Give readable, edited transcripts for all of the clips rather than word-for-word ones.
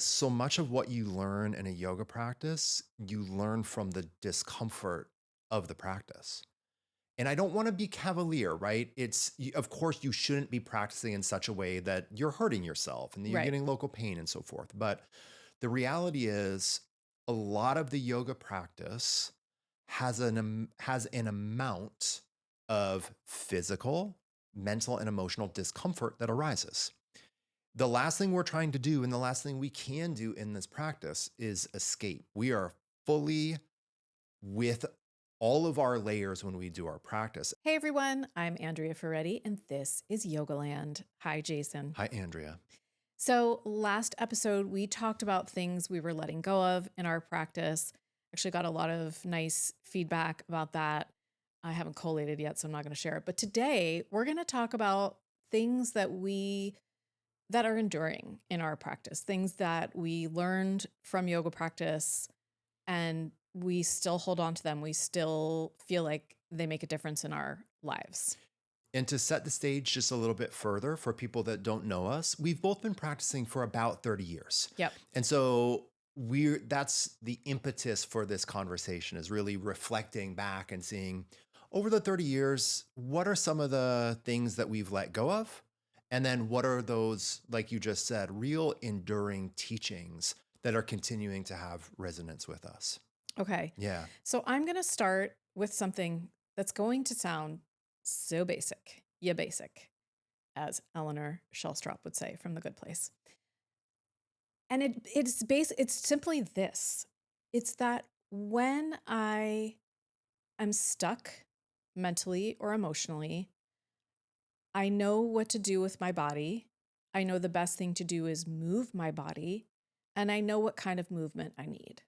so much of what you learn in a yoga practice, you learn from the discomfort of the practice. And I don't want to be cavalier, right? Of course, you shouldn't be practicing in such a way that you're hurting yourself and that you're Right. getting local pain and so forth. But the reality is, a lot of the yoga practice has an amount of physical, mental, and emotional discomfort that arises. The last thing we're trying to do and the last thing we can do in this practice is escape. We are fully with all of our layers when we do our practice. Hey everyone, I'm Andrea Ferretti, and this is Yogaland. Hi, Jason. Hi, Andrea. So, last episode, we talked about things we were letting go of in our practice. Actually, got a lot of nice feedback about that. I haven't collated yet, so I'm not going to share it. But today, we're going to talk about things that are enduring in our practice, things that we learned from yoga practice and we still hold on to them. We still feel like they make a difference in our lives. And to set the stage just a little bit further for people that don't know us, we've both been practicing for about 30 years. Yep. And so that's the impetus for this conversation, is really reflecting back and seeing over the 30 years, what are some of the things that we've let go of? And then what are those, like you just said, real enduring teachings that are continuing to have resonance with us? Okay. Yeah. So I'm going to start with something that's going to sound so basic. Yeah, basic, as Eleanor Shellstrop would say from The Good Place. And it's simply this. It's that when I am stuck mentally or emotionally, I know what to do with my body. I know the best thing to do is move my body, and I know what kind of movement I need.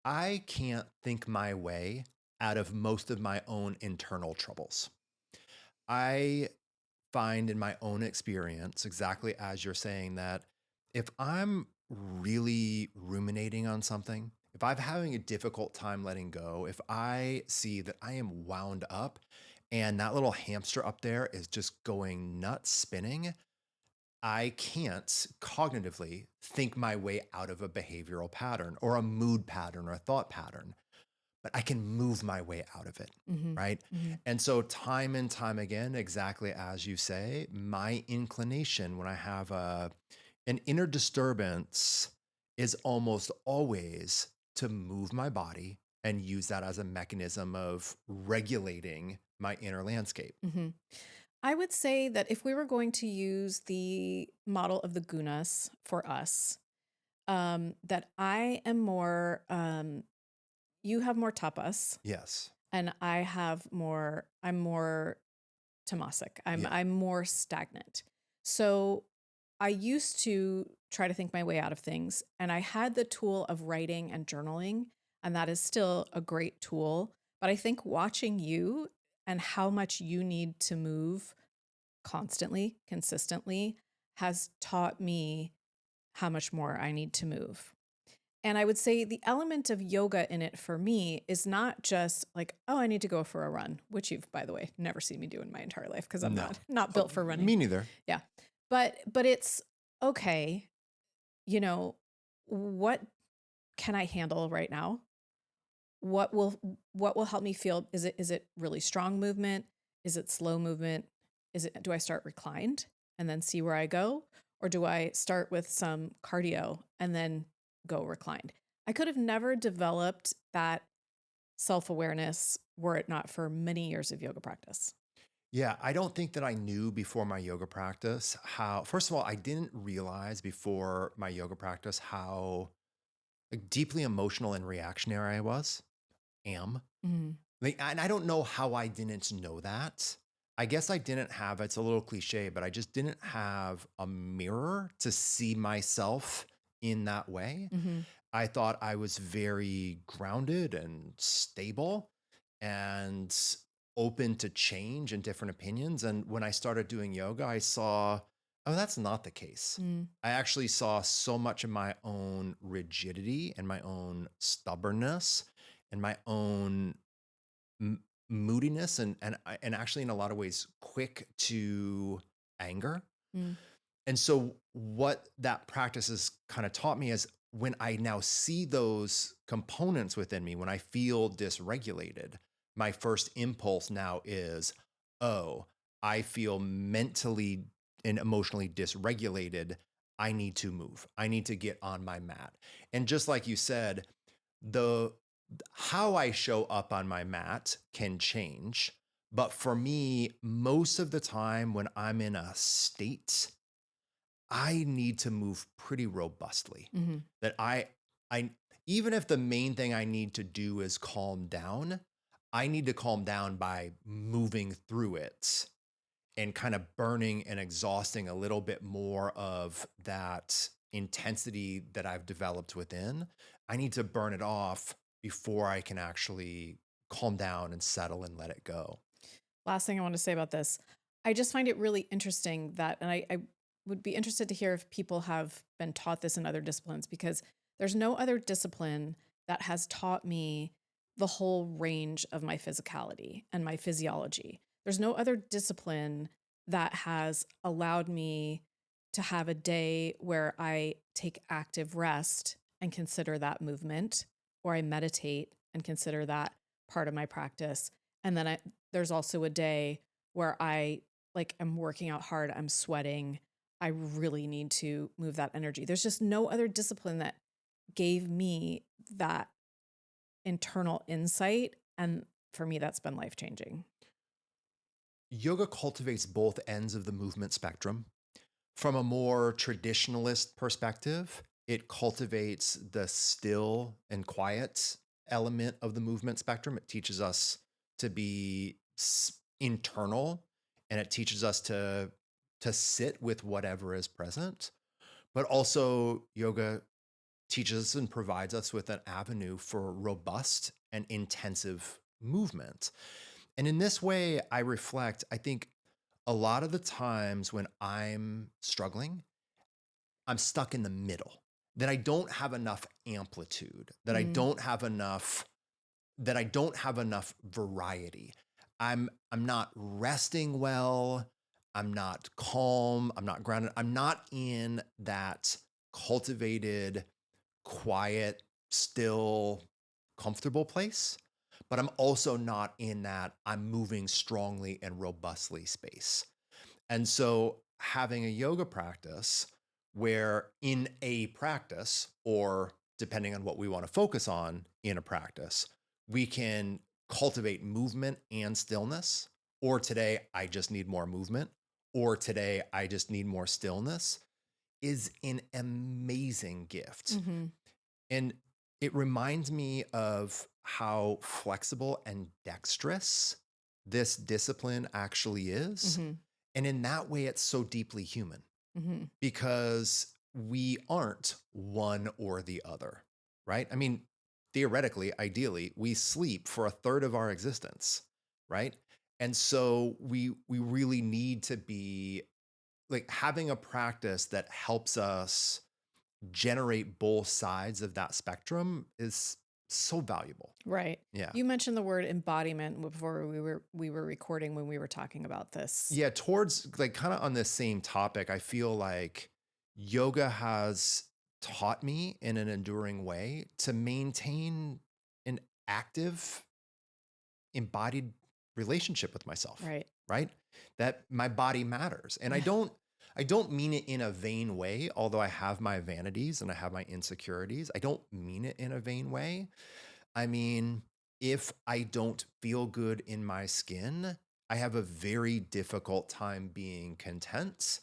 I can't think my way out of most of my own internal troubles. I find in my own experience, exactly as you're saying, that if I'm really ruminating on something, if I'm having a difficult time letting go, if I see that I am wound up and that little hamster up there is just going nuts spinning, I can't cognitively think my way out of a behavioral pattern or a mood pattern or a thought pattern, but I can move my way out of it. Mm-hmm. Right. Mm-hmm. And so, time and time again, exactly as you say, my inclination when I have an inner disturbance is almost always to move my body and use that as a mechanism of regulating my inner landscape. Mm-hmm. I would say that if we were going to use the model of the gunas for us, that I am more, you have more tapas Yes. and I'm more tamasic. Yeah. I'm more stagnant. So I used to try to think my way out of things, and I had the tool of writing and journaling, and that is still a great tool. But I think watching you and how much you need to move constantly, consistently, has taught me how much more I need to move. And I would say the element of yoga in it for me is not just like, oh, I need to go for a run, which you've, by the way, never seen me do in my entire life because I'm No. not built for running. Me neither. Yeah. But it's okay, you know, what can I handle right now? What will help me feel? Is it really strong movement? Is it slow movement? Do I start reclined and then see where I go? Or do I start with some cardio and then go reclined? I could have never developed that self-awareness were it not for many years of yoga practice. Yeah, I don't think that I knew before my yoga practice how, first of all, I didn't realize before my yoga practice how like deeply emotional and reactionary I am. Mm. Like, and I don't know how I didn't know that. I guess I didn't have, it's a little cliche, but I just didn't have a mirror to see myself in that way. Mm-hmm. I thought I was very grounded and stable and open to change and different opinions. And when I started doing yoga, I saw, oh, that's not the case. Mm. I actually saw so much of my own rigidity and my own stubbornness and my own m- moodiness and actually in a lot of ways quick to anger. Mm. And so what that practice has kind of taught me is when I now see those components within me, when I feel dysregulated, my first impulse now is, oh, I feel mentally and emotionally dysregulated. I need to move. I need to get on my mat. And just like you said, the how I show up on my mat can change. But for me, most of the time when I'm in a state, I need to move pretty robustly. Mhm. That I even if the main thing I need to do is calm down, I need to calm down by moving through it and kind of burning and exhausting a little bit more of that intensity that I've developed within. I need to burn it off before I can actually calm down and settle and let it go. Last thing I want to say about this, I just find it really interesting that, and I would be interested to hear if people have been taught this in other disciplines, because there's no other discipline that has taught me the whole range of my physicality and my physiology. There's no other discipline that has allowed me to have a day where I take active rest and consider that movement, or I meditate and consider that part of my practice. And then there's also a day where I like I'm working out hard, I'm sweating. I really need to move that energy. There's just no other discipline that gave me that internal insight. And for me, that's been life changing. Yoga cultivates both ends of the movement spectrum. From a more traditionalist perspective, it cultivates the still and quiet element of the movement spectrum. It teaches us to be internal, and it teaches us to sit with whatever is present. But also yoga teaches us and provides us with an avenue for robust and intensive movement. And in this way, I reflect, I think a lot of the times when I'm struggling, I'm stuck in the middle, that I don't have enough amplitude, Mm, that I don't have enough variety. I'm not resting well, I'm not calm, I'm not grounded, I'm not in that cultivated, quiet, still, comfortable place. But I'm also not in that I'm moving strongly and robustly space. And so having a yoga practice where in a practice, or depending on what we want to focus on in a practice, we can cultivate movement and stillness. Or today, I just need more movement. Or today, I just need more stillness is an amazing gift. hmm And it reminds me of how flexible and dexterous this discipline actually is. hmm And in that way, it's so deeply human hmm because we aren't one or the other, right? I mean, theoretically, ideally, we sleep for a third of our existence, right? And so we really need to be like having a practice that helps us generate both sides of that spectrum is so valuable. Right. Yeah. You mentioned the word embodiment before we were recording when we were talking about this. Yeah, towards like kind of on this same topic, I feel like yoga has taught me in an enduring way to maintain an active, embodied relationship with myself, Right. right? That my body matters. And I don't mean it in a vain way, although I have my vanities and I have my insecurities. I don't mean it in a vain way. I mean, if I don't feel good in my skin, I have a very difficult time being content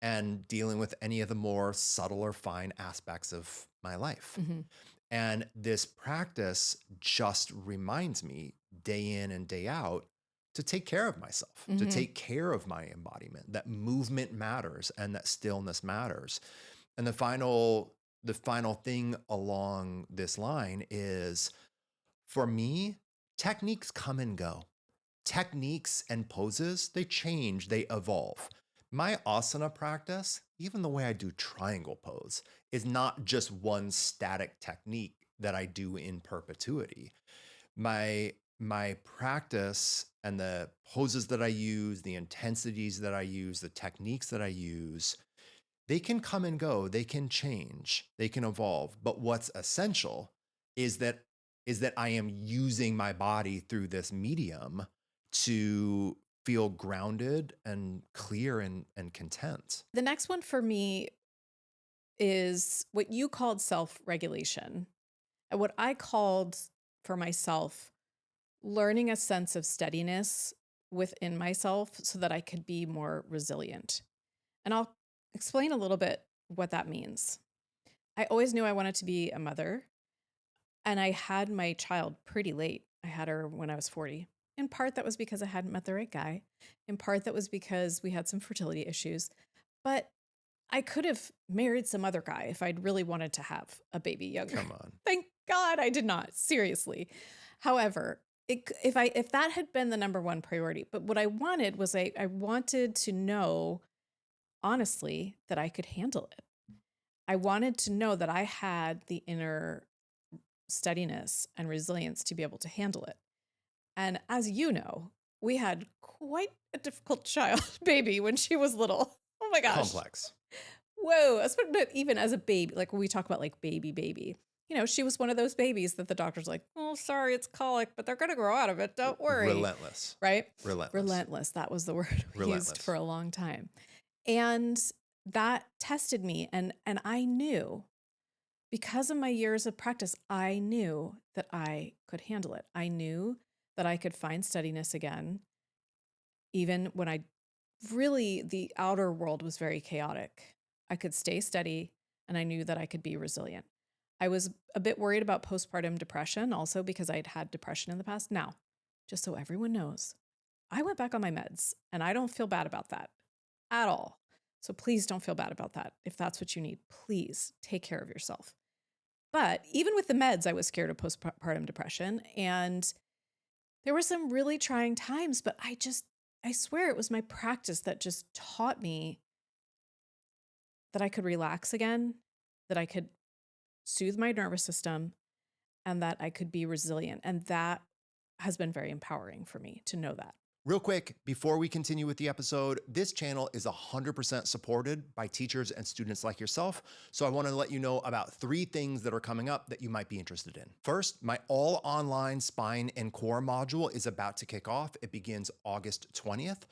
and dealing with any of the more subtle or fine aspects of my life. hmm And this practice just reminds me day in and day out to take care of myself, to hmm take care of my embodiment, that movement matters and that stillness matters. And the final thing along this line is for me, techniques come and go. Techniques and poses, they change, they evolve. My asana practice, even the way I do triangle pose, is not just one static technique that I do in perpetuity. My practice and the poses that I use, the intensities that I use, the techniques that I use They can come and go, they can change, they can evolve. But what's essential is that I am using my body through this medium to feel grounded and clear and content. The next one for me is what you called self-regulation, and what I called for myself learning a sense of steadiness within myself so that I could be more resilient. And I'll explain a little bit what that means. I always knew I wanted to be a mother, and I had my child pretty late. I had her when I was 40. In part, that was because I hadn't met the right guy. In part, that was because we had some fertility issues. But I could have married some other guy if I'd really wanted to have a baby younger. Come on. Thank God I did not, seriously. However, if that had been the number one priority, but what I wanted was I wanted to know, honestly, that I could handle it. I wanted to know that I had the inner steadiness and resilience to be able to handle it. And as you know, we had quite a difficult child baby when she was little. Oh my gosh. Complex. Whoa. But even as a baby, like when we talk about like baby, you know, she was one of those babies that the doctor's like, oh, sorry, it's colic, but they're going to grow out of it. Don't worry. Relentless. Right? Relentless. Relentless. That was the word we Relentless. used for a long time. And that tested me. And I knew, because of my years of practice, I knew that I could handle it. I knew that I could find steadiness again, even when the outer world was very chaotic. I could stay steady, and I knew that I could be resilient. I was a bit worried about postpartum depression also because I'd had depression in the past. Now, just so everyone knows, I went back on my meds, and I don't feel bad about that at all. So please don't feel bad about that. If that's what you need, please take care of yourself. But even with the meds, I was scared of postpartum depression, and there were some really trying times, but I swear it was my practice that just taught me that I could relax again, that I could soothe my nervous system, and that I could be resilient. And that has been very empowering for me to know that. Real quick, before we continue with the episode, this channel is 100% supported by teachers and students like yourself. So I want to let you know about 3 things that are coming up that you might be interested in. First, my all online spine and core module is about to kick off. It begins August 20th.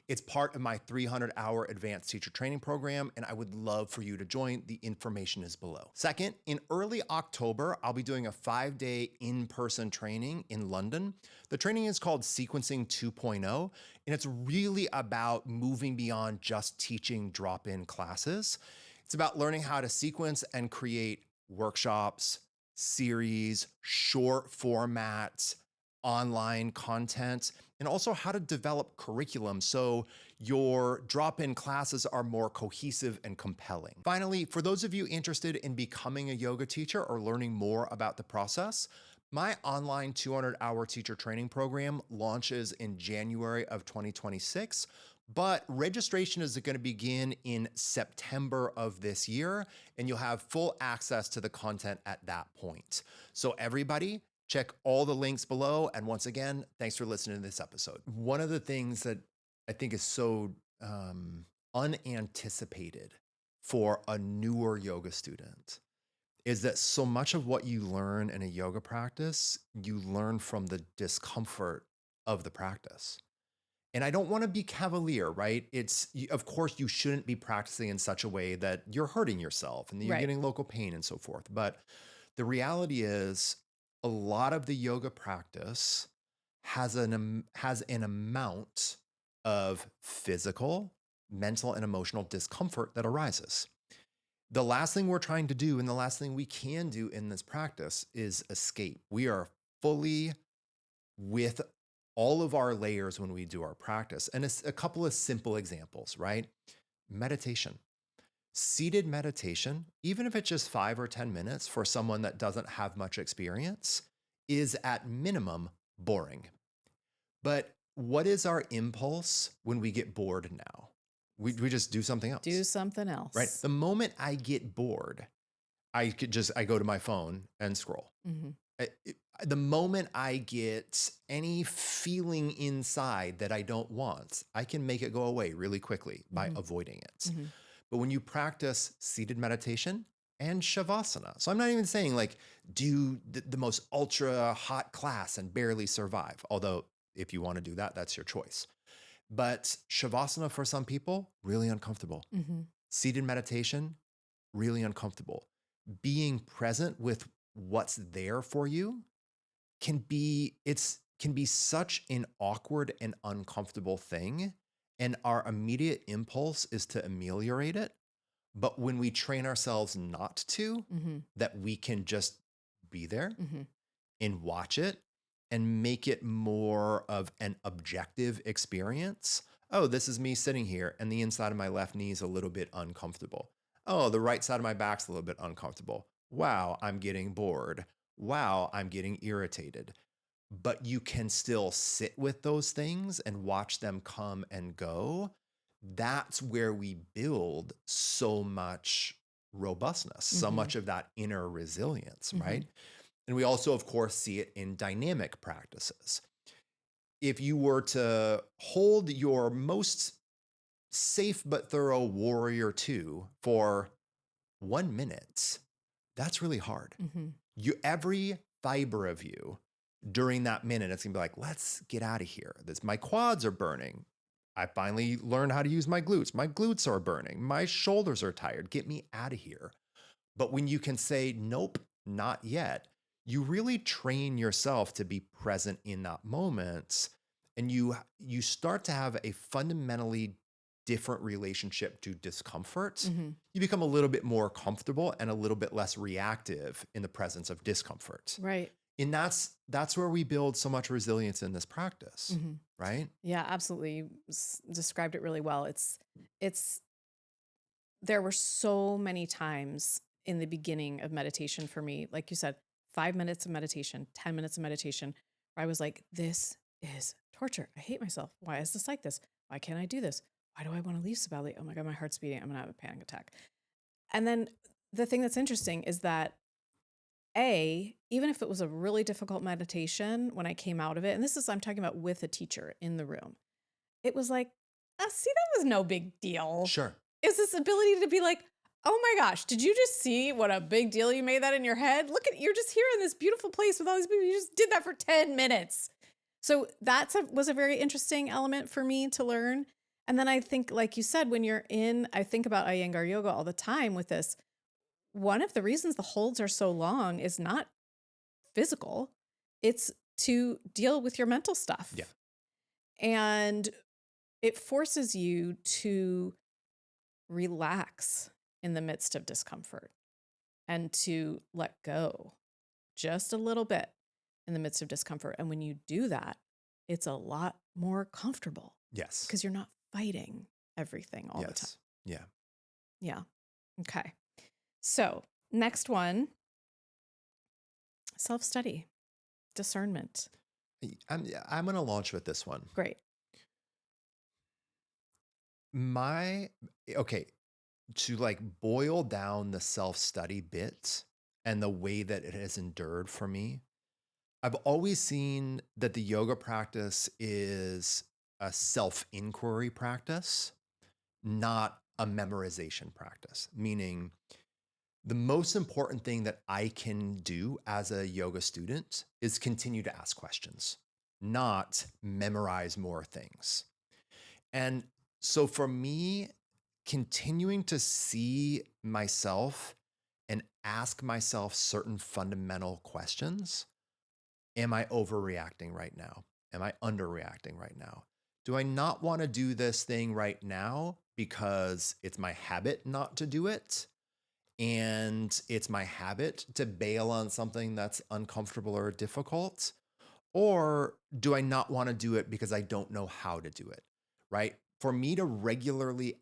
It's part of my 300-hour advanced teacher training program, and I would love for you to join. The information is below. Second, in early October, I'll be doing a 5-day in-person training in London. The training is called Sequencing 2.0, and it's really about moving beyond just teaching drop-in classes. It's about learning how to sequence and create workshops, series, short formats, online content, and also how to develop curriculum so your drop-in classes are more cohesive and compelling. Finally, for those of you interested in becoming a yoga teacher or learning more about the process, my online 200-hour teacher training program launches in January of 2026, but registration is going to begin in September of this year, and you'll have full access to the content at that point. So everybody, check all the links below. And once again, thanks for listening to this episode. One of the things that I think is so unanticipated for a newer yoga student is that so much of what you learn in a yoga practice, you learn from the discomfort of the practice. And I don't want to be cavalier, right? Of course, you shouldn't be practicing in such a way that you're hurting yourself and that you're getting local pain and so forth. But the reality is, a lot of the yoga practice has an amount of physical, mental, and emotional discomfort that arises. The last thing we're trying to do and the last thing we can do in this practice is escape. We are fully with all of our layers when we do our practice. And it's a couple of simple examples, right? Meditation. Seated meditation, even if it's just 5 or 10 minutes for someone that doesn't have much experience, is at minimum boring. But what is our impulse when we get bored now? We just do something else. Do something else. Right. The moment I get bored, I go to my phone and scroll. Mm-hmm. The moment I get any feeling inside that I don't want, I can make it go away really quickly by avoiding it. Mm-hmm. But when you practice seated meditation and shavasana, so I'm not even saying like do the most ultra hot class and barely survive, although if you want to do that, that's your choice. But shavasana for some people, really uncomfortable. Mm-hmm. Seated meditation, really uncomfortable. Being present with what's there for you can be such an awkward and uncomfortable thing. And our immediate impulse is to ameliorate it. But when we train ourselves not to, Mm-hmm. that we can just be there Mm-hmm. and watch it and make it more of an objective experience. Oh, this is me sitting here and the inside of my left knee is a little bit uncomfortable. Oh, the right side of my back's a little bit uncomfortable. Wow, I'm getting bored. Wow, I'm getting irritated. But you can still sit with those things and watch them come and go. That's where we build so much robustness, so Mm-hmm. much of that inner resilience, Mm-hmm. right? And we also, of course, see it in dynamic practices. If you were to hold your most safe but thorough warrior two for 1 minute, that's really hard. Mm-hmm. Every fiber of you during that minute, it's gonna be like, let's get out of here. My quads are burning. I finally learned how to use my glutes. My glutes are burning. My shoulders are tired. Get me out of here. But when you can say, nope, not yet, you really train yourself to be present in that moment. And you start to have a fundamentally different relationship to discomfort. Mm-hmm. You become a little bit more comfortable and a little bit less reactive in the presence of discomfort. Right. And that's where we build so much resilience in this practice, Mm-hmm. right? Yeah, absolutely. You described it really well. It's there were so many times in the beginning of meditation for me, like you said, 5 minutes of meditation, 10 minutes of meditation, where I was like, this is torture. I hate myself. Why is this like this? Why can't I do this? Why do I want to leave so badly? Oh my God, my heart's beating. I'm going to have a panic attack. And then the thing that's interesting is that even if it was a really difficult meditation, when I came out of it, and I'm talking about with a teacher in the room, it was like, see, that was no big deal. Sure. Is this ability to be like, oh my gosh, did you just see what a big deal you made that in your head? You're just here in this beautiful place with all these people. You just did that for 10 minutes. So was a very interesting element for me to learn. And then I think, like you said, I think about Iyengar yoga all the time with this. One of the reasons the holds are so long is not physical. It's to deal with your mental stuff. Yeah. And it forces you to relax in the midst of discomfort and to let go just a little bit in the midst of discomfort. And when you do that, it's a lot more comfortable. Yes. Because you're not fighting everything all the time. Yeah. Yeah. Okay. So next one, self-study, discernment. I'm going to launch with this one. Great. To like boil down the self-study bit and the way that it has endured for me, I've always seen that the yoga practice is a self-inquiry practice, not a memorization practice, meaning the most important thing that I can do as a yoga student is continue to ask questions, not memorize more things. And so for me, continuing to see myself and ask myself certain fundamental questions. Am I overreacting right now? Am I underreacting right now? Do I not want to do this thing right now because it's my habit not to do it? And it's my habit to bail on something that's uncomfortable or difficult? Or do I not want to do it because I don't know how to do it, right? For me to regularly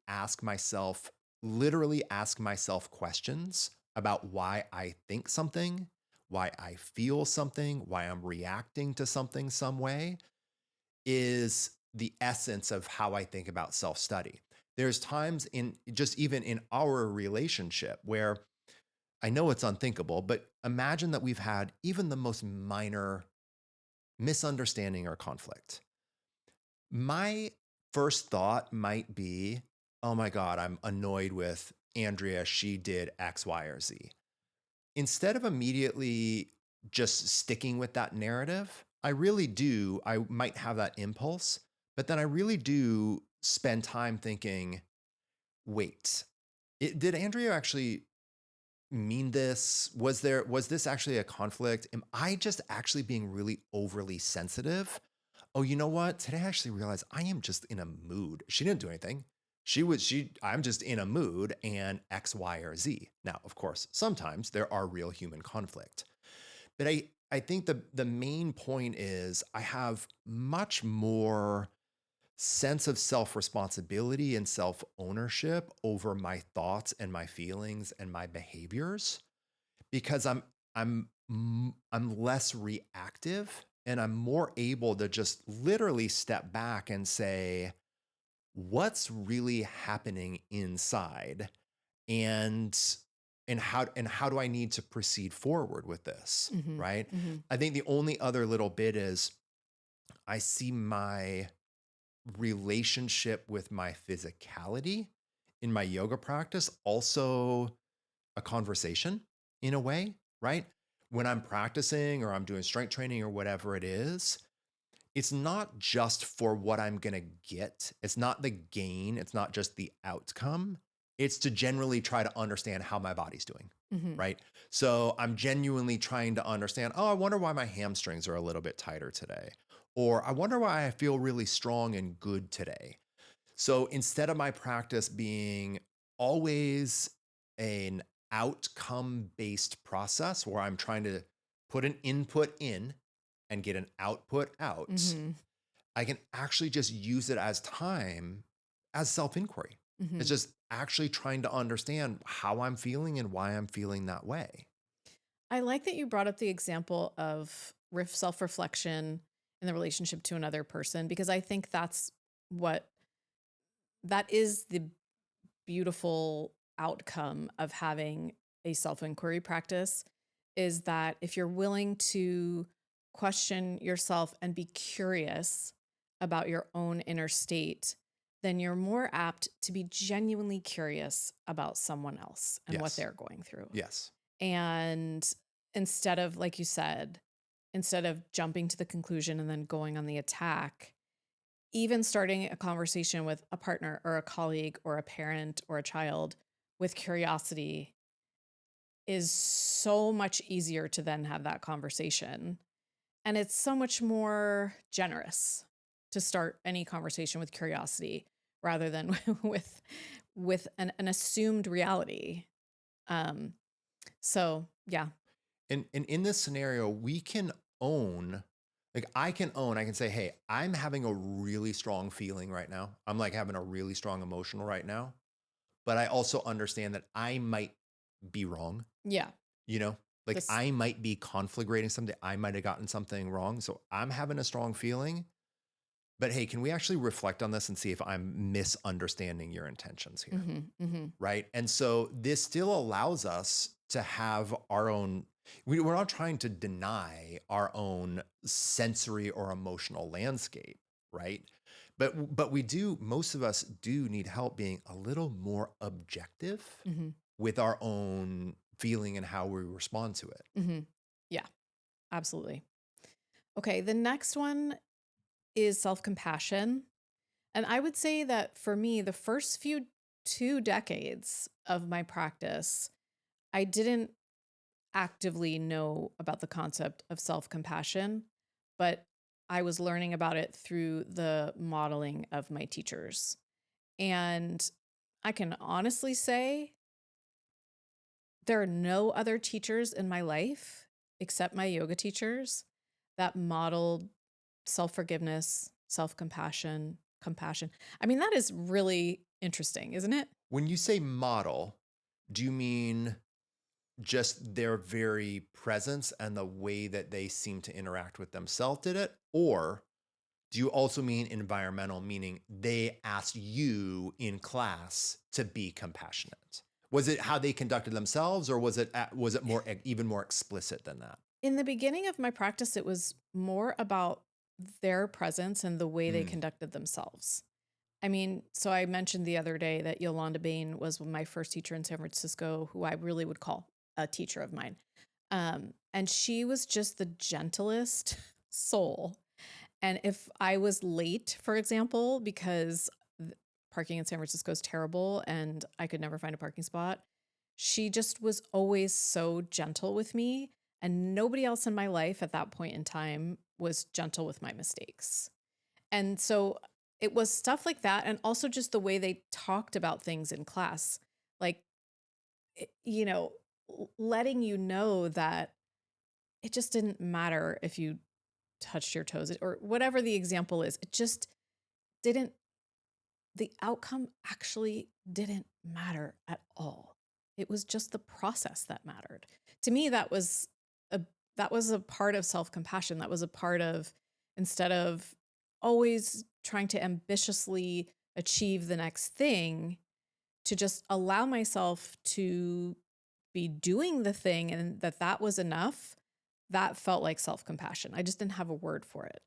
literally ask myself questions about why I think something, why I feel something, why I'm reacting to something some way is the essence of how I think about self-study. There's times even in our relationship where I know it's unthinkable, but imagine that we've had even the most minor misunderstanding or conflict. My first thought might be, oh my God, I'm annoyed with Andrea. She did X, Y, or Z. Instead of immediately just sticking with that narrative, I might have that impulse, but then I really do spend time thinking, wait, did Andrea actually mean this? Was this actually a conflict? Am I just actually being really overly sensitive? Oh, you know what? Today I actually realized I am just in a mood. She didn't do anything. I'm just in a mood and X, Y, or Z. Now, of course, sometimes there are real human conflict. But I think the main point is I have much more sense of self-responsibility and self-ownership over my thoughts and my feelings and my behaviors because I'm less reactive and I'm more able to just literally step back and say, what's really happening inside? And and how do I need to proceed forward with this? Hmm. Right. Hmm. I think the only other little bit is I see my relationship with my physicality in my yoga practice also a conversation in a way, right? When I'm practicing or I'm doing strength training or whatever it is, it's not just for what I'm going to get. It's not the gain. It's not just the outcome. It's to generally try to understand how my body's doing, Hmm. right? So I'm genuinely trying to understand, oh, I wonder why my hamstrings are a little bit tighter today. Or I wonder why I feel really strong and good today. So instead of my practice being always an outcome based process where I'm trying to put an input in and get an output out, Hmm. I can actually just use it as time as self inquiry. Hmm. It's just actually trying to understand how I'm feeling and why I'm feeling that way. I like that you brought up the example of self reflection in the relationship to another person, because I think what that is the beautiful outcome of having a self inquiry practice, is that if you're willing to question yourself and be curious about your own inner state, then you're more apt to be genuinely curious about someone else and what Yes. they're going through. Yes. And instead of, like you said, instead of jumping to the conclusion and then going on the attack, even starting a conversation with a partner or a colleague or a parent or a child with curiosity is so much easier to then have that conversation. And it's so much more generous to start any conversation with curiosity rather than with an assumed reality. Um, so yeah. And in this scenario, we can own, I can say, hey, I'm having a really strong feeling right now. I'm like having a really strong emotional right now. But I also understand that I might be wrong, Yeah. you know, like This. I might be conflagrating something. I might have gotten something wrong. So I'm having a strong feeling. But hey, can we actually reflect on this and see if I'm misunderstanding your intentions here? Hmm. Hmm. Right. And so this still allows us to have our own, we're not trying to deny our own sensory or emotional landscape, right? But we do, most of us do need help being a little more objective Hmm. with our own feeling and how we respond to it. Hmm. Yeah, absolutely. Okay. The next one is self compassion. And I would say that for me, the first few 2 decades of my practice, I didn't actively know about the concept of self compassion, but I was learning about it through the modeling of my teachers. And I can honestly say there are no other teachers in my life except my yoga teachers that modeled self forgiveness, self compassion, compassion. I mean, that is really interesting, isn't it? When you say model, do you mean just their very presence and the way that they seem to interact with themselves did it? Or do you also mean environmental, meaning they asked you in class to be compassionate? Was it how they conducted themselves, or was it more even more explicit than that? In the beginning of my practice, it was more about their presence and the way they Mm, conducted themselves. I mean, so I mentioned the other day that Yolanda Bain was my first teacher in San Francisco, who I really would call a teacher of mine. And she was just the gentlest soul. And if I was late, for example, because parking in San Francisco is terrible and I could never find a parking spot, she just was always so gentle with me. And nobody else in my life at that point in time was gentle with my mistakes. And so it was stuff like that. And also just the way they talked about things in class, like, you know, letting you know that it just didn't matter if you touched your toes or whatever the example is. It just didn't, the outcome actually didn't matter at all. It was just the process that mattered. To me, a that was a part of self-compassion. That was a part of, instead of always trying to ambitiously achieve the next thing, to just allow myself to be doing the thing and that was enough. That felt like self-compassion. I just didn't have a word for it.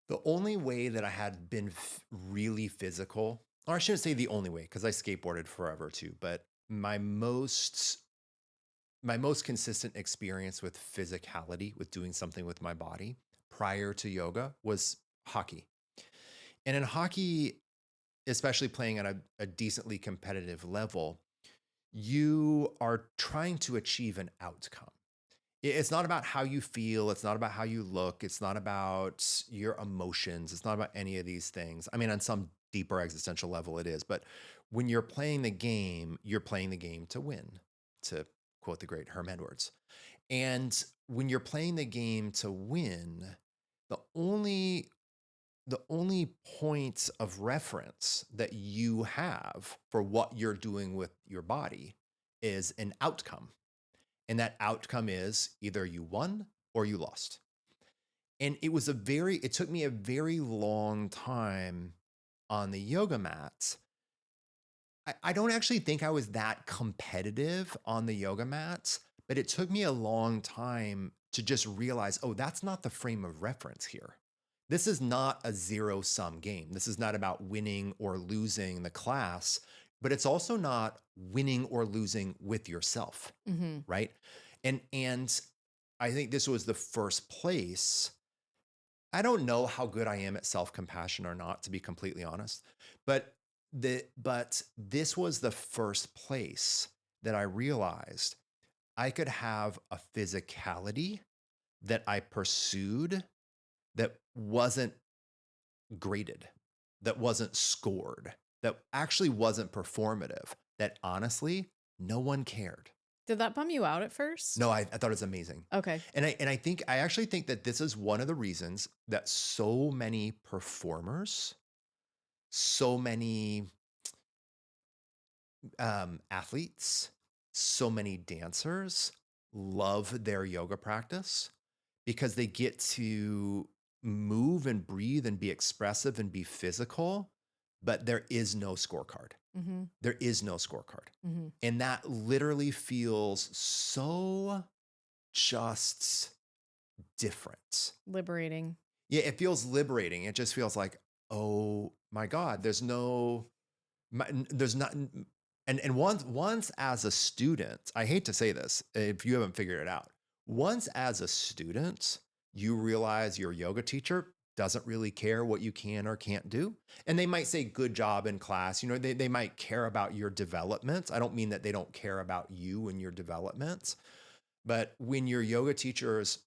The only way that I had been really physical, or I shouldn't say the only way, because I skateboarded forever too, but my most consistent experience with physicality, with doing something with my body prior to yoga, was hockey. And in hockey, especially playing at a decently competitive level, you are trying to achieve an outcome. It's not about how you feel. It's not about how you look. It's not about your emotions. It's not about any of these things. I mean, on some deeper existential level, it is. But when you're playing the game, you're playing the game to win, to quote the great Herm Edwards. And when you're playing the game to win, the only the only point of reference that you have for what you're doing with your body is an outcome. And that outcome is either you won or you lost. And it took me a very long time on the yoga mats. I don't actually think I was that competitive on the yoga mats, but it took me a long time to just realize, oh, that's not the frame of reference here. This is not a zero sum game. This is not about winning or losing the class, but it's also not winning or losing with yourself, Mm-hmm. right? And I think this was the first place. I don't know how good I am at self-compassion or not, to be completely honest, but this was the first place that I realized I could have a physicality that I pursued that wasn't graded, that wasn't scored, that actually wasn't performative, that honestly, no one cared. Did that bum you out at first? No, I thought it was amazing. Okay. And I actually think that this is one of the reasons that so many performers, so many athletes, so many dancers love their yoga practice, because they get to move and breathe and be expressive and be physical, but there is no scorecard. Mm-hmm. There is no scorecard. Mm-hmm. And that literally feels so just different. Liberating. Yeah, it feels liberating. It just feels like, oh my God, there's not, and once as a student, I hate to say this, if you haven't figured it out, once as a student, you realize your yoga teacher doesn't really care what you can or can't do. And they might say good job in class. They might care about your development. I don't mean that they don't care about you and your development, but when your yoga teacher's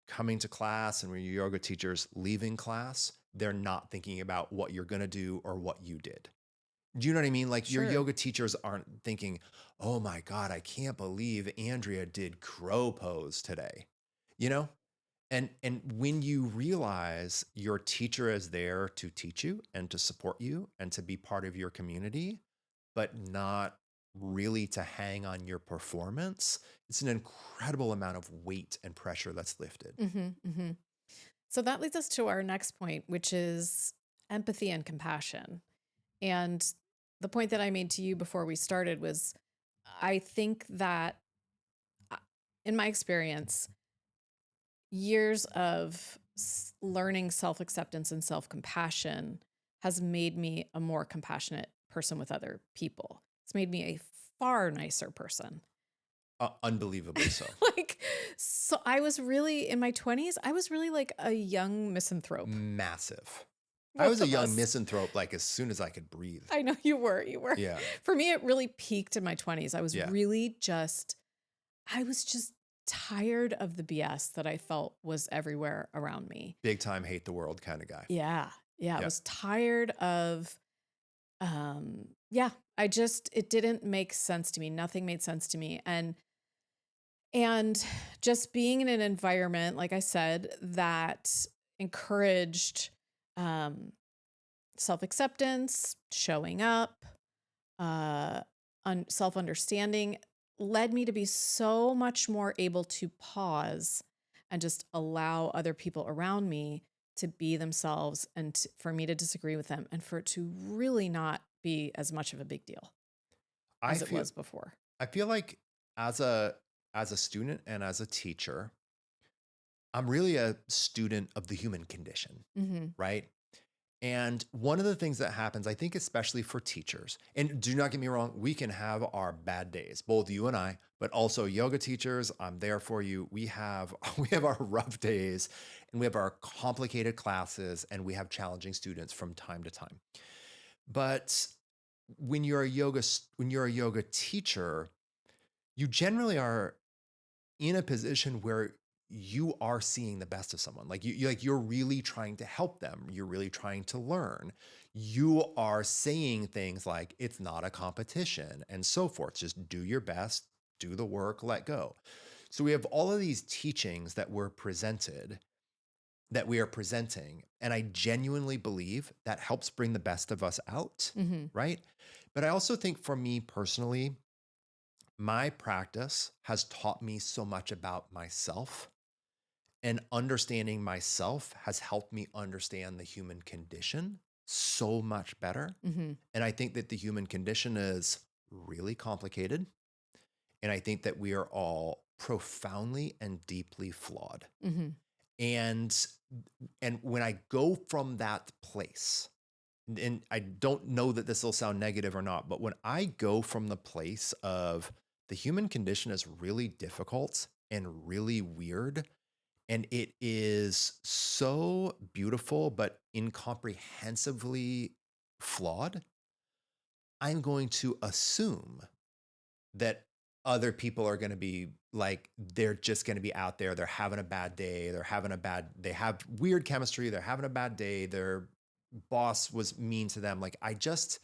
coming to class and when your yoga teacher's leaving class, they're not thinking about what you're going to do or what you did. Do you know what I mean? Like, your Sure. yoga teachers aren't thinking, oh my God, I can't believe Andrea did crow pose today. You know? And when you realize your teacher is there to teach you and to support you and to be part of your community, but not really to hang on your performance, it's an incredible amount of weight and pressure that's lifted. Mm-hmm. Mm-hmm. So that leads us to our next point, which is empathy and compassion. And the point that I made to you before we started was, I think that uh, in my experience, years of learning self acceptance and self compassion has made me a more compassionate person with other people. It's made me a far nicer person. Unbelievably so. Like, so I was really in my 20s, I was really like a young misanthrope. Massive. I was Both a of young us. misanthrope like as soon as I could breathe. I know you were. You were. Yeah. For me, it really peaked in my 20s. I was Yeah. really just, I was just tired of the BS that I felt was everywhere around me. Big time hate the world kind of guy. Yeah. Yeah. I Yeah. was tired of, yeah, it didn't make sense to me. Nothing made sense to me. And just being in an environment, like I said, that encouraged, um, self-acceptance, showing up, uh, self-understanding led me to be so much more able to pause and just allow other people around me to be themselves and for me to disagree with them and for it to really not be as much of a big deal I as it feel was before. I feel like as a student and as a teacher, I'm really a student of the human condition, Mm-hmm. right? And one of the things that happens, I think, especially for teachers, and do not get me wrong, we can have our bad days, both you and I, but also yoga teachers. I'm there for you. We have we have our rough days, and we have our complicated classes, and we have challenging students from time to time. But when you're a yoga teacher, you generally are in a position where you are seeing the best of someone. Like you're really trying to help them. You're really trying to learn. You are saying things like it's not a competition and so forth. Just do your best, do the work, let go. So we have all of these teachings that we are presenting, and I genuinely believe that helps bring the best of us out, Mm-hmm. right? But I also think for me personally, my practice has taught me so much about myself, and understanding myself has helped me understand the human condition so much better. Mm-hmm. And I think that the human condition is really complicated. And I think that we are all profoundly and deeply flawed. Mm-hmm. And when I go from that place, and I don't know that this will sound negative or not, but when I go from the place of the human condition is really difficult and really weird, and it is so beautiful, but incomprehensibly flawed, I'm going to assume that other people are going to be like, they're just going to be out there. They're having a bad day. They have weird chemistry. They're having a bad day. Their boss was mean to them. Like, I just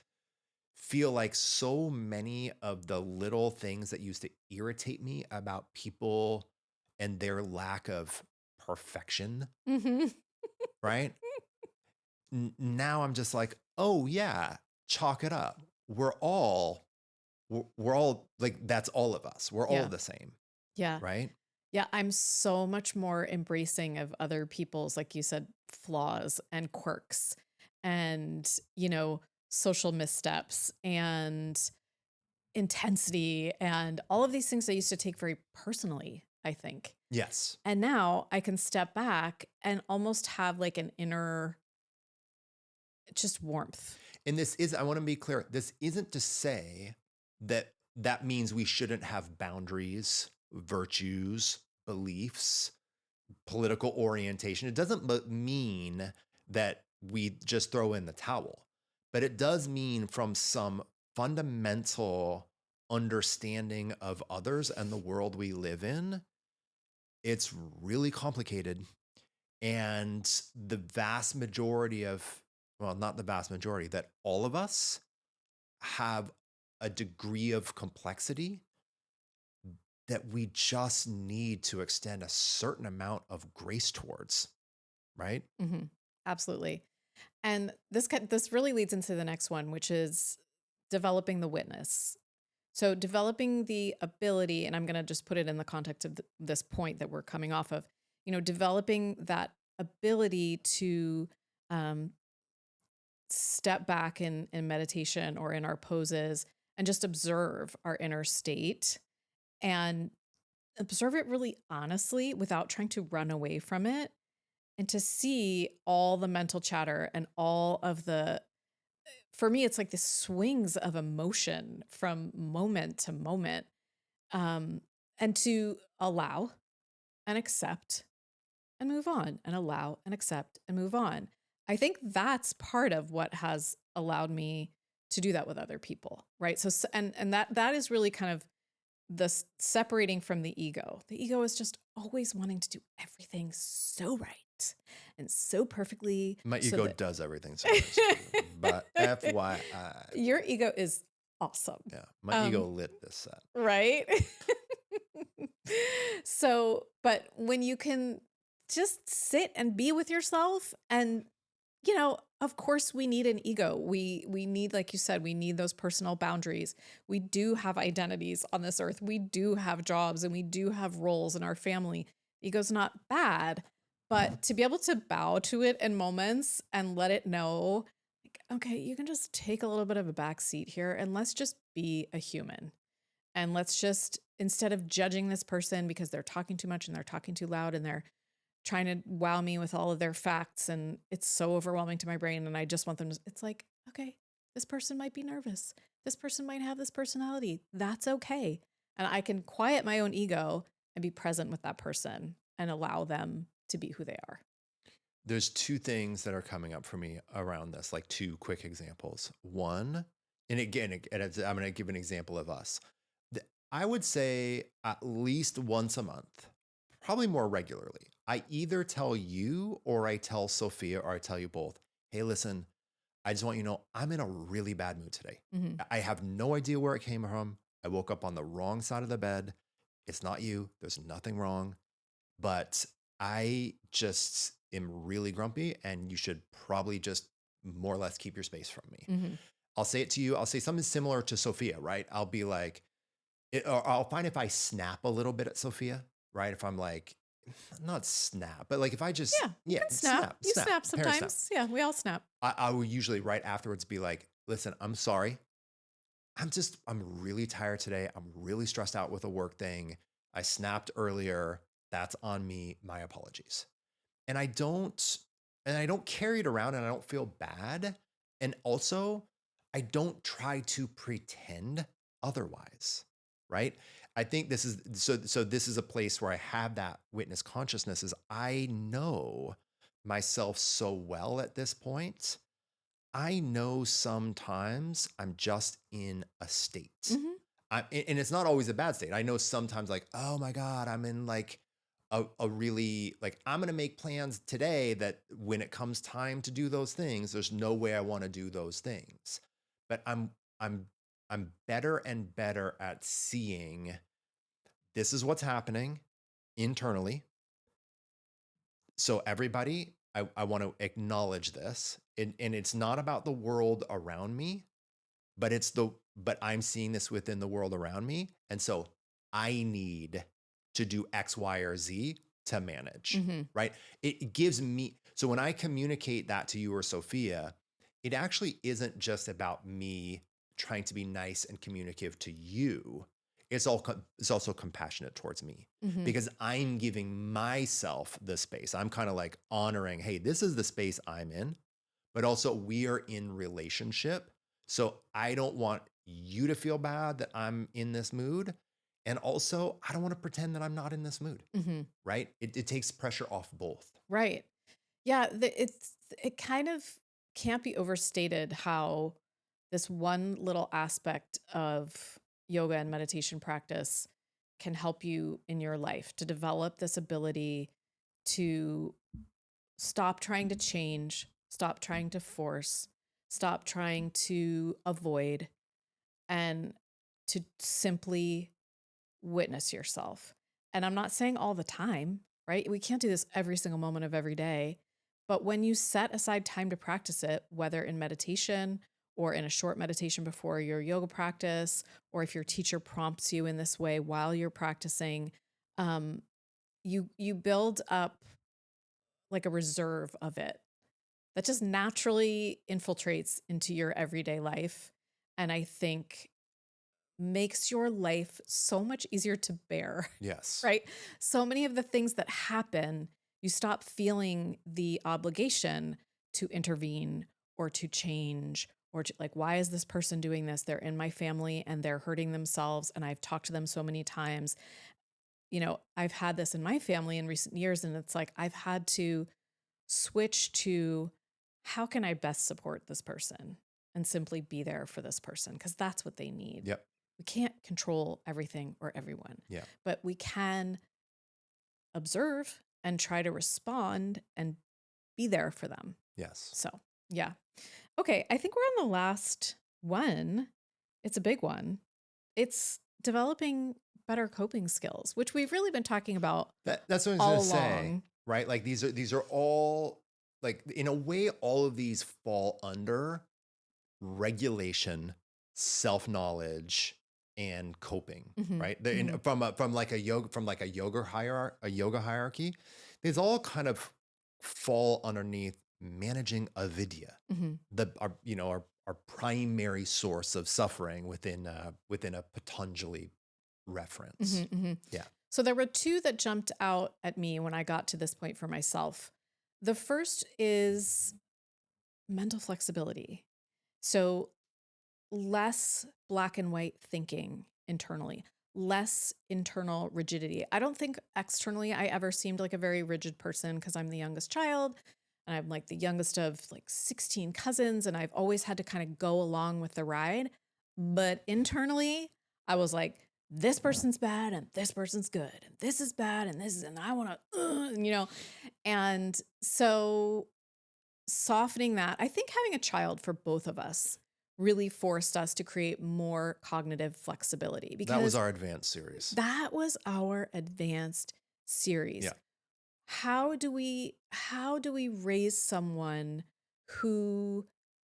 feel like so many of the little things that used to irritate me about people and their lack of perfection, Mm-hmm. right? Now I'm just like, oh yeah, chalk it up. We're all like, that's all of us. We're all Yeah. the same, Yeah. right? Yeah. I'm so much more embracing of other people's, like you said, flaws and quirks and, social missteps and intensity and all of these things I used to take very personally, I think. Yes. And now I can step back and almost have like an inner just warmth. And I want to be clear, this isn't to say that that means we shouldn't have boundaries, virtues, beliefs, political orientation. It doesn't mean that we just throw in the towel, but it does mean from some fundamental understanding of others and the world we live in, it's really complicated. And the vast majority of, well, not the vast majority, that all of us have a degree of complexity that we just need to extend a certain amount of grace towards, right? Mm-hmm. Absolutely. And this really leads into the next one, which is developing the witness. So developing the ability, and I'm going to just put it in the context of this point that we're coming off of, developing that ability to um, step back in meditation or in our poses and just observe our inner state and observe it really honestly without trying to run away from it and to see all the mental chatter and all of the for me, it's like the swings of emotion from moment to moment. And to allow and accept and move on, and allow and accept and move on. I think that's part of what has allowed me to do that with other people, right? And that is really kind of separating from the ego. The ego is just always wanting to do everything so right and so perfectly. My So ego does everything so much too, but FYI. Your ego is awesome. Yeah, my ego lit this set. Right? So, but when you can just sit and be with yourself, and of course we need an ego. We need, like you said, we need those personal boundaries. We do have identities on this earth. We do have jobs and we do have roles in our family. Ego's not bad, but to be able to bow to it in moments and let it know, like, okay, you can just take a little bit of a back seat here and let's just be a human. And let's just, instead of judging this person because they're talking too much and they're talking too loud and they're trying to wow me with all of their facts and it's so overwhelming to my brain and I just want them to, it's like, okay, this person might be nervous. This person might have this personality. That's okay. And I can quiet my own ego and be present with that person and allow them to be who they are. There's two things that are coming up for me around this, like two quick examples. One, and again, I'm going to give an example of us. I would say at least once a month, probably more regularly, I either tell you or I tell Sophia or I tell you both, hey, listen, I just want you to know I'm in a really bad mood today. Mm-hmm. I have no idea where it came from. I woke up on the wrong side of the bed. It's not you. There's nothing wrong. But I just am really grumpy and you should probably just more or less keep your space from me. Mm-hmm. I'll say it to you. I'll say something similar to Sophia, right? I'll be like, or I'll find if I snap a little bit at Sophia, right? If I'm like, not snap, but like if I just, You can snap. You snap parent sometimes. snap. Yeah, we all snap. I will usually right afterwards be like, listen, I'm sorry. I'm really tired today. I'm really stressed out with a work thing. I snapped earlier. That's on me. My apologies. And I don't carry it around and I don't feel bad. And also, I don't try to pretend otherwise, right? I think this is so this is a place where I have that witness consciousness is I know myself so well at this point. I know sometimes I'm just in a state. Mm-hmm. And it's not always a bad state. I know sometimes like, oh my God, I'm in like a really like I'm gonna make plans today that when it comes time to do those things, there's no way I want to do those things. But I'm better and better at seeing this is what's happening internally. So everybody, I want to acknowledge this. And it's not about the world around me, but but I'm seeing this within the world around me. And so I need to do X, Y, or Z to manage, Mm-hmm. right? It gives me, so when I communicate that to you or Sophia, it actually isn't just about me trying to be nice and communicative to you. It's also compassionate towards me Mm-hmm. because I'm giving myself the space. I'm kind of like honoring, hey, this is the space I'm in, but also we are in relationship. So I don't want you to feel bad that I'm in this mood. And also, I don't want to pretend that I'm not in this mood, Mm-hmm. right? It takes pressure off both. Right. Yeah, it kind of can't be overstated how this one little aspect of yoga and meditation practice can help you in your life to develop this ability to stop trying to change, stop trying to force, stop trying to avoid, and to simply witness yourself. And I'm not saying all the time, right? We can't do this every single moment of every day. But when you set aside time to practice it, whether in meditation or in a short meditation before your yoga practice, or if your teacher prompts you in this way while you're practicing, um, you build up like a reserve of it that just naturally infiltrates into your everyday life. And I think makes your life so much easier to bear, Yes. right? So many of the things that happen, you stop feeling the obligation to intervene or to change or like, why is this person doing this? They're in my family and they're hurting themselves. And I've talked to them so many times. I've had this in my family in recent years, and it's like I've had to switch to how can I best support this person and simply be there for this person because that's what they need. Yep. We can't control everything or everyone, Yeah. but we can observe and try to respond and be there for them. Yes. So, yeah. Okay, I think we're on the last one. It's a big one. It's developing better coping skills, which we've really been talking about That's what I was all going to say, along. right? Like these are all like, in a way, all of these fall under regulation, self-knowledge, and coping, Mhm, right? mhm, From like a yoga hierarchy, these all kind of fall underneath managing avidya, mhm, our primary source of suffering within a Patanjali reference. mhm, mhm. Yeah. So there were two that jumped out at me when I got to this point for myself. The first is mental flexibility. So less black and white thinking internally, less internal rigidity. I don't think externally I ever seemed like a very rigid person because I'm the youngest child and I'm like the youngest of like 16 cousins, and I've always had to kind of go along with the ride. But internally, I was like, this person's bad and this person's good, and this is bad and this is, and I want to, And so softening that, I think having a child for both of us really forced us to create more cognitive flexibility That was because our advanced series. that was our advanced series. Yeah. How do we raise someone who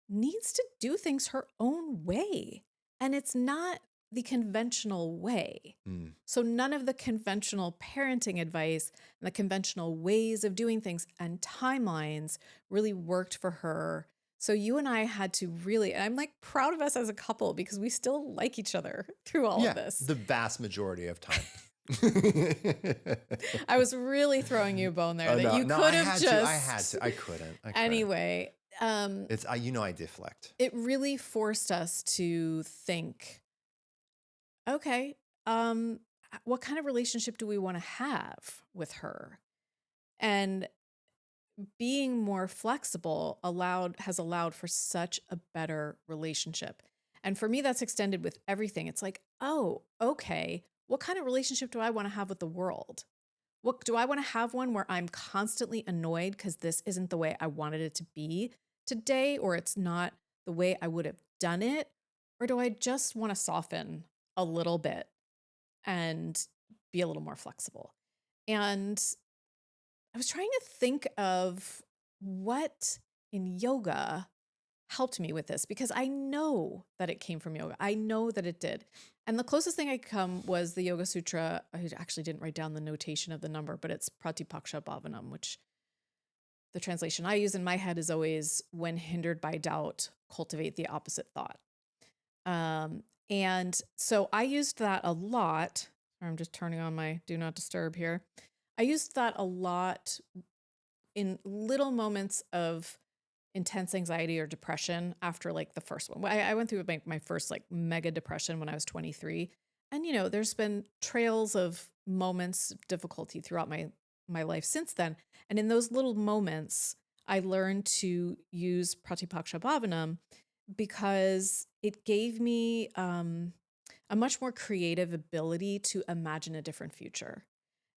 needs to do things her own way? And it's not the conventional way. Mm. So none of the conventional parenting advice and the conventional ways of doing things and timelines really worked for her. So you and I had to really, and I'm like proud of us as a couple because we still like each other through all of Yeah, this. the vast majority of time. I was really throwing you a bone there that you No, could I have had just. to. I had to. I couldn't. Anyway, It's I deflect. it really forced us to think, okay, what kind of relationship do we want to have with her? And being more flexible has allowed for such a better relationship. And for me, that's extended with everything. It's like, oh, okay, what kind of relationship do I want to have with the world? What do I want to have one where I'm constantly annoyed because this isn't the way I wanted it to be today, or it's not the way I would have done it? Or do I just want to soften a little bit and be a little more flexible? And I was trying to think of what in yoga helped me with this because I know that it came from yoga. I know that it did. And the closest thing I could come was the Yoga Sutra. I actually didn't write down the notation of the number, but it's Pratipaksha Bhavanam, which the translation I use in my head is always when hindered by doubt, cultivate the opposite thought. And so I used that a lot. I'm just turning on my do not disturb here. I used that a lot in little moments of intense anxiety or depression after like the first one. I went through my first like mega depression when I was 23. And, there's been trails of moments of difficulty throughout my life since then. And in those little moments, I learned to use Pratipaksha Bhavanam because it gave me a much more creative ability to imagine a different future.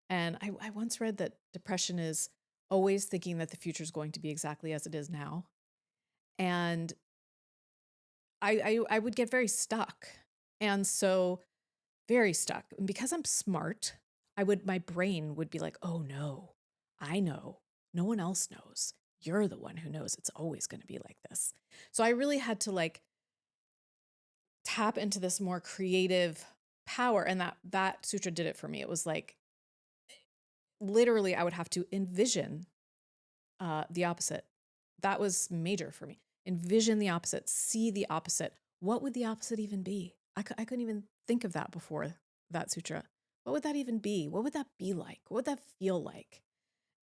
And I once read that depression is always thinking that the future is going to be exactly as it is now. And I would get very stuck. And so very stuck. And because I'm smart, my brain would be like, oh no, I know. No one else knows. You're the one who knows it's always going to be like this. So I really had to like tap into this more creative power. And that sutra did it for me. It was like, literally, I would have to envision the opposite. That was major for me. Envision the opposite, see the opposite. What would the opposite even be? I couldn't even think of that before that sutra. What would that even be? What would that be like? What would that feel like?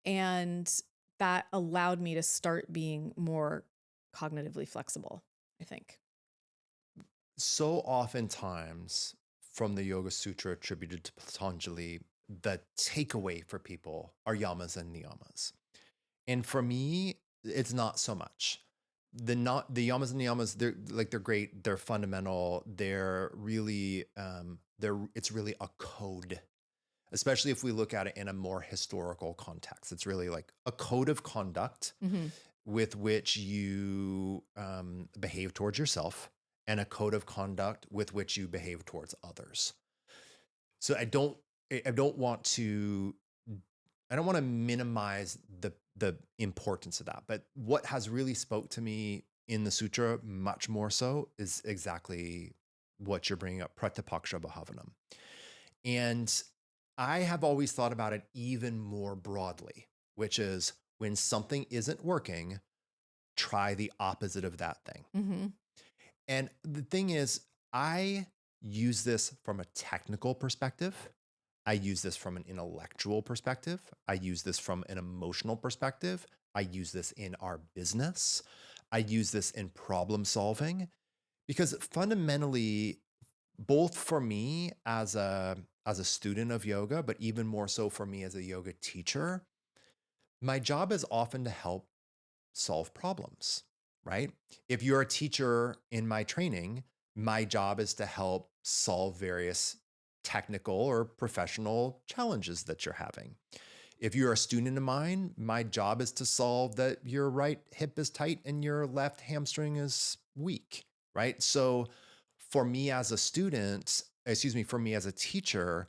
And that allowed me to start being more cognitively flexible. I think. So oftentimes from the Yoga Sutra attributed to Patanjali, the takeaway for people are yamas and niyamas. And for me, it's not so much. The yamas and niyamas, they're great, they're fundamental, they're really it's really a code, especially if we look at it in a more historical context. It's really like a code of conduct Hmm. with which you behave towards yourself, and a code of conduct with which you behave towards others. So I don't want to minimize the importance of that, but what has really spoke to me in the sutra much more so is exactly what you're bringing up, pratipaksha bhavanam. And I have always thought about it even more broadly, which is when something isn't working, try the opposite of that thing. Hmm. And the thing is, I use this from a technical perspective. I use this from an intellectual perspective. I use this from an emotional perspective. I use this in our business. I use this in problem solving because fundamentally, both for me as a student of yoga, but even more so for me as a yoga teacher, my job is often to help solve problems, right? If you're a teacher in my training, my job is to help solve various technical or professional challenges that you're having. If you're a student of mine, my job is to solve that your right hip is tight and your left hamstring is weak, right? So for me as a student, for me as a teacher,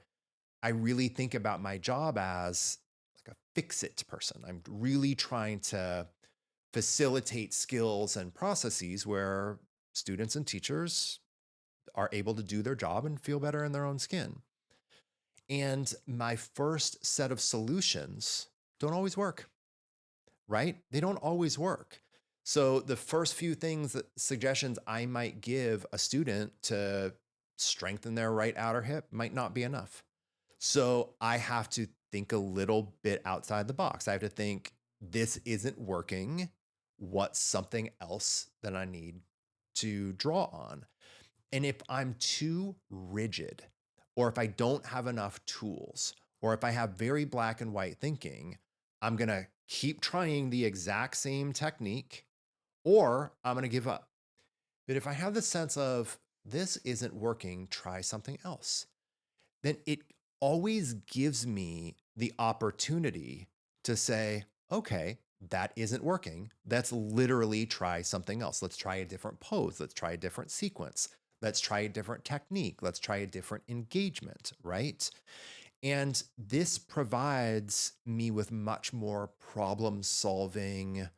I really think about my job as like a fix it person. I'm really trying to facilitate skills and processes where students and teachers are able to do their job and feel better in their own skin. And my first set of solutions don't always work, right? They don't always work. So the first few suggestions I might give a student to strengthen their right outer hip might not be enough. So I have to think a little bit outside the box. I have to think, this isn't working. What's something else that I need to draw on? And if I'm too rigid, or if I don't have enough tools, or if I have very black and white thinking, I'm going to keep trying the exact same technique, or I'm going to give up. But if I have the sense of this isn't working, try something else, then it always gives me the opportunity to say, okay, that isn't working. Let's literally try something else. Let's try a different pose. Let's try a different sequence. Let's try a different technique. Let's try a different engagement, right? And this provides me with much more problem solving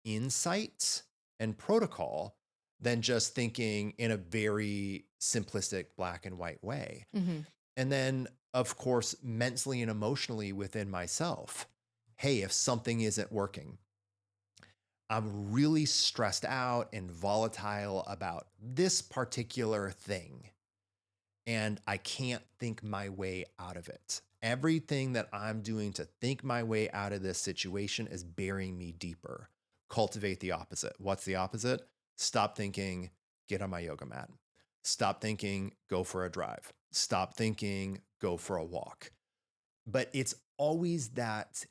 insight and protocol than just thinking in a very simplistic black and white way. Hmm. And then, of course, mentally and emotionally within myself, hey, if something isn't working, I'm really stressed out and volatile about this particular thing, and I can't think my way out of it. Everything that I'm doing to think my way out of this situation is burying me deeper. Cultivate the opposite. What's the opposite? Stop thinking, get on my yoga mat. Stop thinking, go for a drive. Stop thinking, go for a walk. But it's always that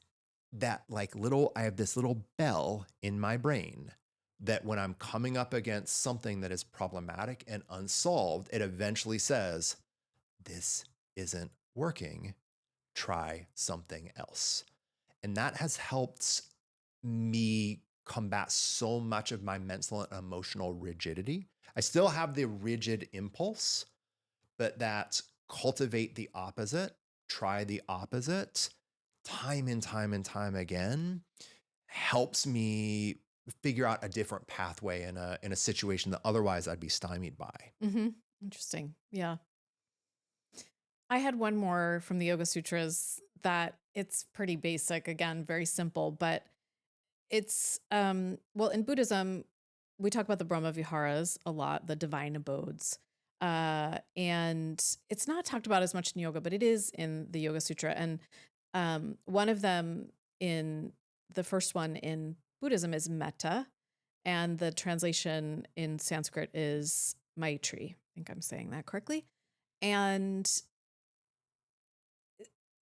like little, I have this little bell in my brain that when I'm coming up against something that is problematic and unsolved, it eventually says, this isn't working. Try something else. And that has helped me combat so much of my mental and emotional rigidity. I still have the rigid impulse, but that cultivate the opposite, try the opposite time and time and time again helps me figure out a different pathway in a situation that otherwise I'd be stymied by. Hmm. Interesting. Yeah. I had one more from the Yoga Sutras that it's pretty basic, again, very simple, but it's well, in Buddhism, we talk about the Brahma Viharas a lot, the divine abodes. And it's not talked about as much in yoga, but it is in the Yoga Sutra. And one of them, in the first one in Buddhism, is metta. And the translation in Sanskrit is Maitri. I think I'm saying that correctly. And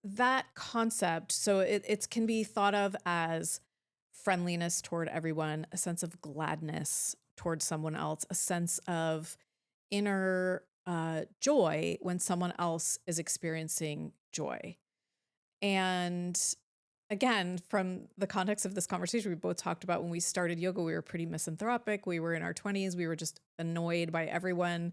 that concept, so it can be thought of as friendliness toward everyone, a sense of gladness towards someone else, a sense of inner joy when someone else is experiencing joy. And again, from the context of this conversation, we both talked about when we started yoga, we were pretty misanthropic. We were in our 20s. We were just annoyed by everyone.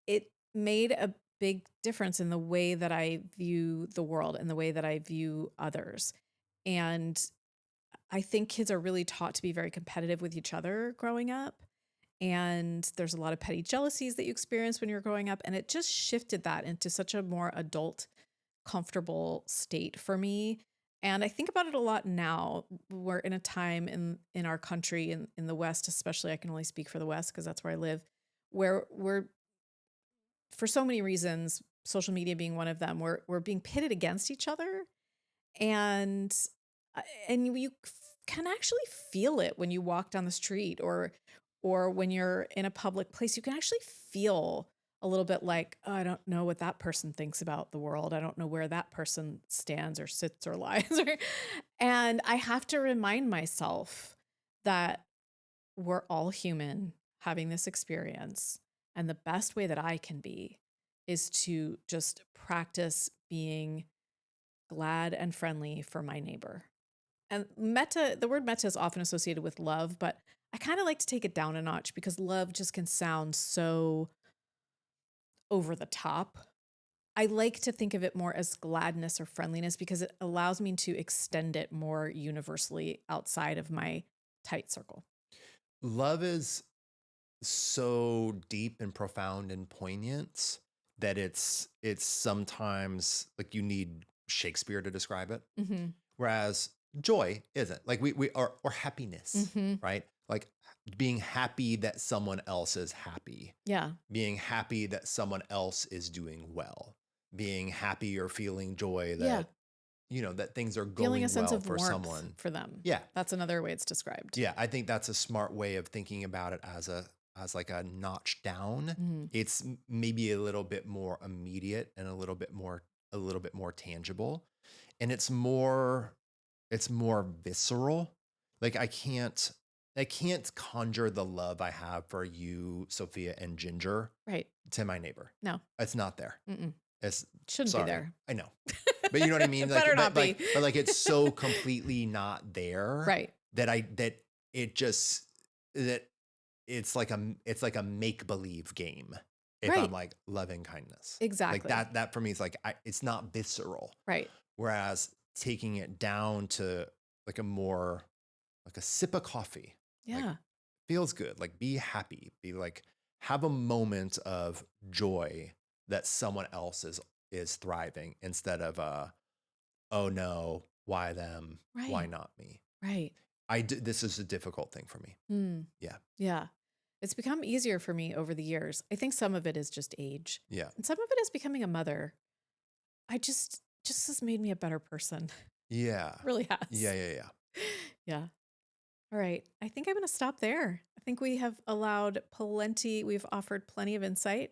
It made a big difference in the way that I view the world and the way that I view others. And I think kids are really taught to be very competitive with each other growing up. And there's a lot of petty jealousies that you experience when you're growing up. And it just shifted that into such a more adult, comfortable state for me. And I think about it a lot now. We're in a time in our country, in the West, especially, I can only speak for the West because that's where I live, where we're, for so many reasons, social media being one of them, we're being pitted against each other. And you can actually feel it when you walk down the street or when you're in a public place. You can actually feel a little bit like, oh, I don't know what that person thinks about the world. I don't know where that person stands or sits or lies. And I have to remind myself that we're all human having this experience. And the best way that I can be is to just practice being glad and friendly for my neighbor. And metta, the word metta is often associated with love, but I kind of like to take it down a notch because love just can sound so over the top. I like to think of it more as gladness or friendliness because it allows me to extend it more universally outside of my tight circle. Love is so deep and profound and poignant that it's sometimes like you need Shakespeare to describe it. Mm-hmm. Whereas joy isn't. Like we are, or happiness, Mm-hmm. right? Like being happy that someone else is happy. Yeah. Being happy that someone else is doing well. Being happy or feeling joy Yeah. that that things are Feeling going a sense well of for warmth someone. for them. Yeah. That's another way it's described. Yeah, I think that's a smart way of thinking about it as like a notch down. Mm-hmm. It's maybe a little bit more immediate and a little bit more tangible. And it's more visceral. Like I can't conjure the love I have for you, Sophia, and Ginger Right. to my neighbor. No. It's not there. Mm-mm. It's Shouldn't sorry. be there. I know. But you know what I mean? It better not be. But like it's so completely not there. Right. That it's like a make-believe game. If Right. I'm like loving kindness. Exactly. Like that for me is like it's not visceral. Right. Whereas taking it down to like a sip of coffee. Yeah. Like, feels good. Like be happy. Be like have a moment of joy that someone else is thriving instead of oh no, why them? Right. Why not me? Right. This is a difficult thing for me. Yeah. Yeah. It's become easier for me over the years. I think some of it is just age. Yeah. And some of it is becoming a mother. I just has made me a better person. Yeah. It really has. Yeah. Yeah. All right. I think I'm going to stop there. I think we have we've offered plenty of insight.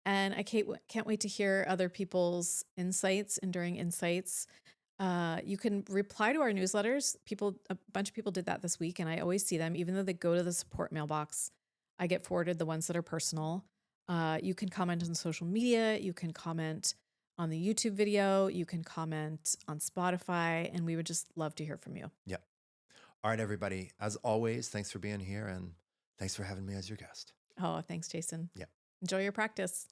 And I can't wait to hear other people's insights, enduring insights. You can reply to our newsletters. A bunch of people did that this week, and I always see them, even though they go to the support mailbox. I get forwarded the ones that are personal. You can comment on social media. You can comment on the YouTube video. You can comment on Spotify, and we would just love to hear from you. Yeah. All right, everybody. As always, thanks for being here, and thanks for having me as your guest. Oh, thanks, Jason. Yeah. Enjoy your practice.